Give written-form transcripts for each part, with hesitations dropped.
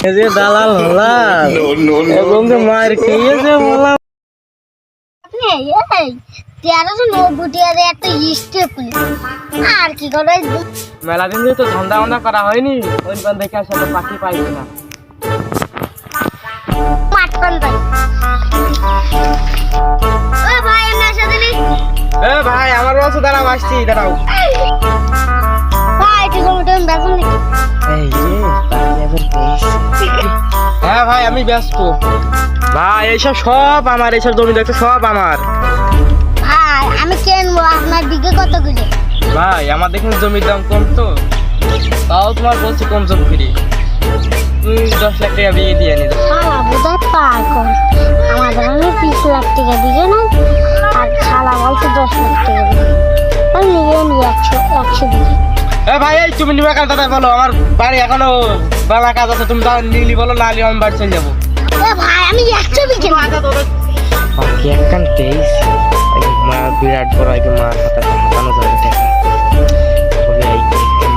এই যে দালাল হলাম এবং মার খেয়েছে বললাম 1390 টাকা একটা স্টেপ আর কি করে মেলা দিন তো ধান্দা বান্দা করা হয়নি ওই বান দেখে আসলে পাখি পাইছি না মাটন ভাই ও ভাই এমন সাথে নি এ ভাই আমার বলছো দাঁড়াও আসছি দাঁড়াও ভাই তুই কোন বেতন নাকি এই যে পাখি এবার পেয়েছি হ্যাঁ ভাই আমি ব্যস্ত ভাই এইসব সব আমার এইসব জমি দেখো সব আমার ভাই আমি কিনবো আপনার দিকে কত করে ভাই আমার দেখুন জমির দাম কম তো তাও তোমার বলছি কম জমি ফিরি তুমি 10 লাখ টাকা বিয়ে দিয়ে নি শালা বোধহয় পার কর আমার দামে 30 লাখ টাকা দিবে না আর শালা বলছে 10 লাখ টাকা দিবে আমি নিয়ে নি 100 দিবে এ ভাই এই তুমি নিবা কাল দাদা বলো আমার বাড়ি এখনো বালা কাজ আছে তুমি দাও নিলি বলো নালি আমি বাড়ি চলে যাবো এ ভাই আমি 100 বিকে বাকি একখান তেইশ মা বিরাট বড় আগে মার হাতে হাতানো যাবে টাকা তবে এই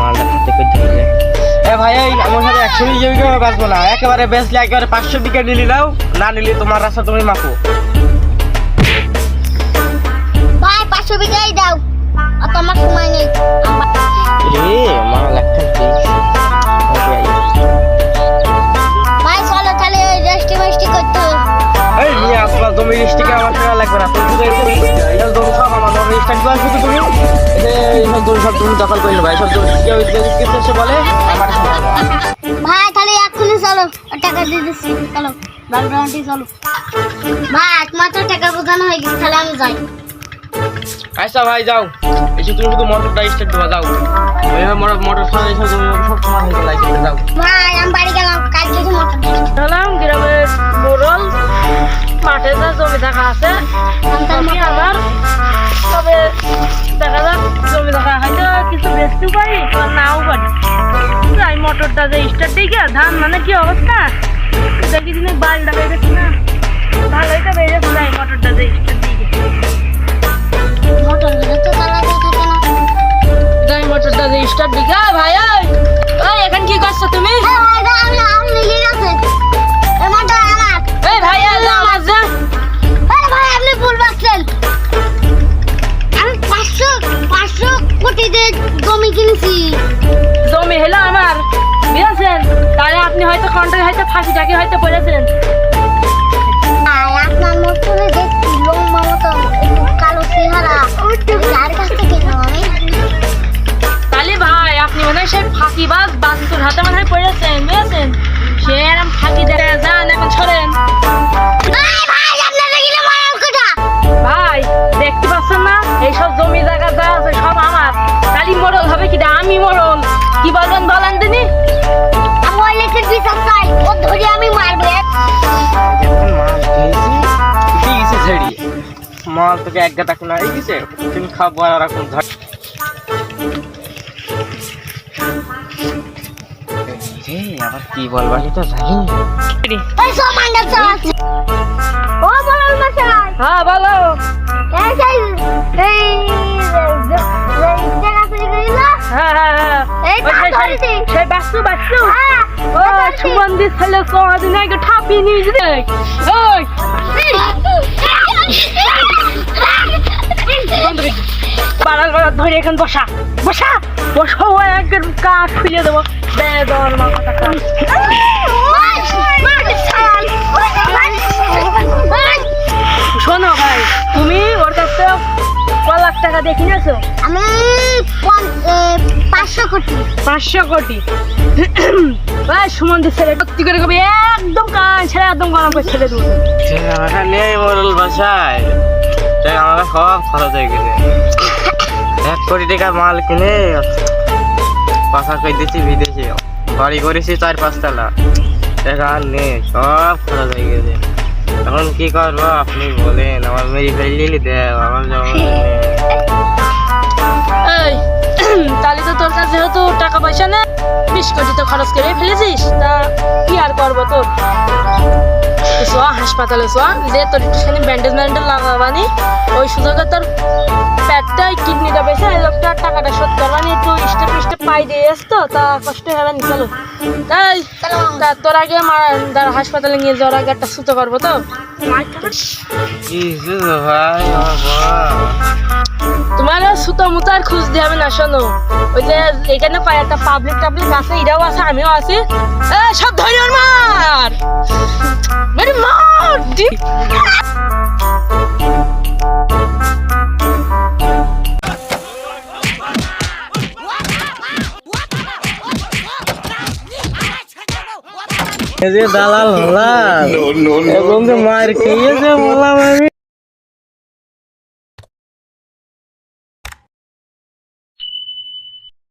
মালটা হাতে করে ধরে এ ভাই এই আমার সাথে 100 বিঘা বিঘা বাঁচবো না একেবারে বেচলে একেবারে 500 বিঘা নিলি নাও না নিলি তোমার রাস্তা তুমি মাপো ভাই 500 বিঘাই দাও আর তোমার সময় নেই রে মাল একখান তেইশ ভাই চলো তাহলে রেস্টি মেস্টি করতে হবে এই নিয়ে আসবা জমি রেস্টিকে আমার টাকা লাগবে না তুমি শুধু এই জমি সব আমার জমি রেস্টার্ট করে শুধু তুমি এই সব জমি সব তুমি দখল করে নেবা এইসব জমি কেউ কিছু বলে আমার ভাই তাহলে এক্ষুনি চলো টাকা দিয়ে দিচ্ছি চলো ব্যাকগ্রাউন্ডে চলো ভাই একমাত্র টাকা বোঝানো হয়ে গেছে তাহলে আমি যাই আচ্ছা ভাই যাও এসে তুমি শুধু মোটরটা স্টার্ট দেওয়া যাও এইভাবে মোটর সামনে এসে জমি সব তোমার হয়ে গেল যাও ভাই আমি বাড়ি গেলাম কালকে এসে মোটর গেলাম গ্রামের মোড়ল মাঠে যা জমি দেখা আছে আমি আবার তবে দেখা যাক জমি দেখা হয়তো কিছু বেচতেও পারি আর নাও পারি যাই মোটরটা যে স্টার্ট দিকে ধান মানে কি অবস্থা দেখি দিনে বালটা বেড়েছে না ভালোই তো বেড়েছে যাই মোটরটা যে স্টার্ট দিকে মোটর গুলো তো চালাতে থাকে না যাই মোটরটা যে স্টার্ট দিকে ভাই ওই এখন কি করছো তুমি ভাই আমি নিয়ে গেছে এই মোটর আমার এই ভাই আমার যা ভাই আপনি ভুল ভাবছেন আমি 500 কোটি দিয়ে জমি কিনেছি জমি হলো আমার বুঝেছেন তাহলে আপনি হয়তো কন্ট্রাক্ট হয়তো ফাঁসি টাকি হয়তো পড়েছেন আপনার মোটরে দেখছি লম্বা মতো একটু কালো চেহারা যার কাছ থেকে আমি তাহলে ভাই আপনি মনে হয় সেই ফাঁকিবাজ বাস্তুর হাতে মনে হয় পড়েছেন বুঝেছেন সে এরম ফাঁকি দেখা যান এখন সরেন ভাই দেখতে পাচ্ছেন না এইসব জমি জায়গা যা আছে সব আমার তাহলে মরল হবে কি আমি মরল কি বলবেন বলেন তিনি আমি ওই লেখের বিচার চাই ও ধরে আমি মারবো এখন মাল খেয়েছি কি গেছে ছেড়ি মাল তোকে এক গাদা কোনা এই গেছে তুমি খাবো আর এখন ধর রে আবার কি বলবা তো জানি ওই সব মান্ডা চালাচ্ছে ও বলাল মশাই হ্যাঁ বলো এই সেই জায়গা থেকে গেল হ্যাঁ হ্যাঁ হ্যাঁ এই ওই সেই- ধরেছি। সেই- সেই বাস্তু বাস্তু হ্যাঁ ও সুমন্দির ছেলে কদিন আগে ঠাপিয়ে নিয়ে দেখ ওই পাড়ার পাড়ার ধরে এখন বসা বসা বসা ও একদম কাঠ খুলে দেবো বেদর মাথা শোনো ভাই তুমি ওর কাছে ক লাখ টাকা দিয়ে কিনেছো আমি 500 কোটি 500 কোটি ভাই সুমন্দির ছেলে সত্যি করে কবি একদম কান ছেড়ে একদম গরম করে ছেড়ে দেবো টাকা নেই মোরল বাসায় টাকা আমার সব খরচ হয়ে গেছে 1 কোটি টাকা মাল কিনে পাশা করে দিচ্ছি বিদেশে বাড়ি করেছি 4-5 তলা টাকা আর নেই সব খরচ হয়ে গেছে এখন কি করবো আপনি বলেন আমার মেরি ফেলি দেও আমার যেমন এই তাহলে তো তোর কাছে যেহেতু টাকা পয়সা নেই 20 কোটি তো খরচ করে ফেলেছিস তা কি আর করবো তোর চ হাসপাতালে চ যে তোর একটুখানি ব্যান্ডেজ ম্যান্ডেজ লাগাবানি ওই সুযোগে তোর পেটটা কিডনিটা বেশি এই লোকটা টাকাটা শোধ করবানি একটু স্টেপ পাই দিয়ে আসতো তা কষ্ট হবে না চলো এই তা তোর আগে হাসপাতালে নিয়ে যাওয়ার আগে একটা সুতো করবো তো কি শুধু ভাই আমার বল। তোমার সুতো মুতো আর খুঁজতে হবে না শোনো ওই যে এখানে পাই একটা টাবলিক আছে এটাও আছে আমিও আছি সব ধরে ওর মার মেরে মার এই যে দালাল হলাম এবং মার খেয়েছে বললাম আমি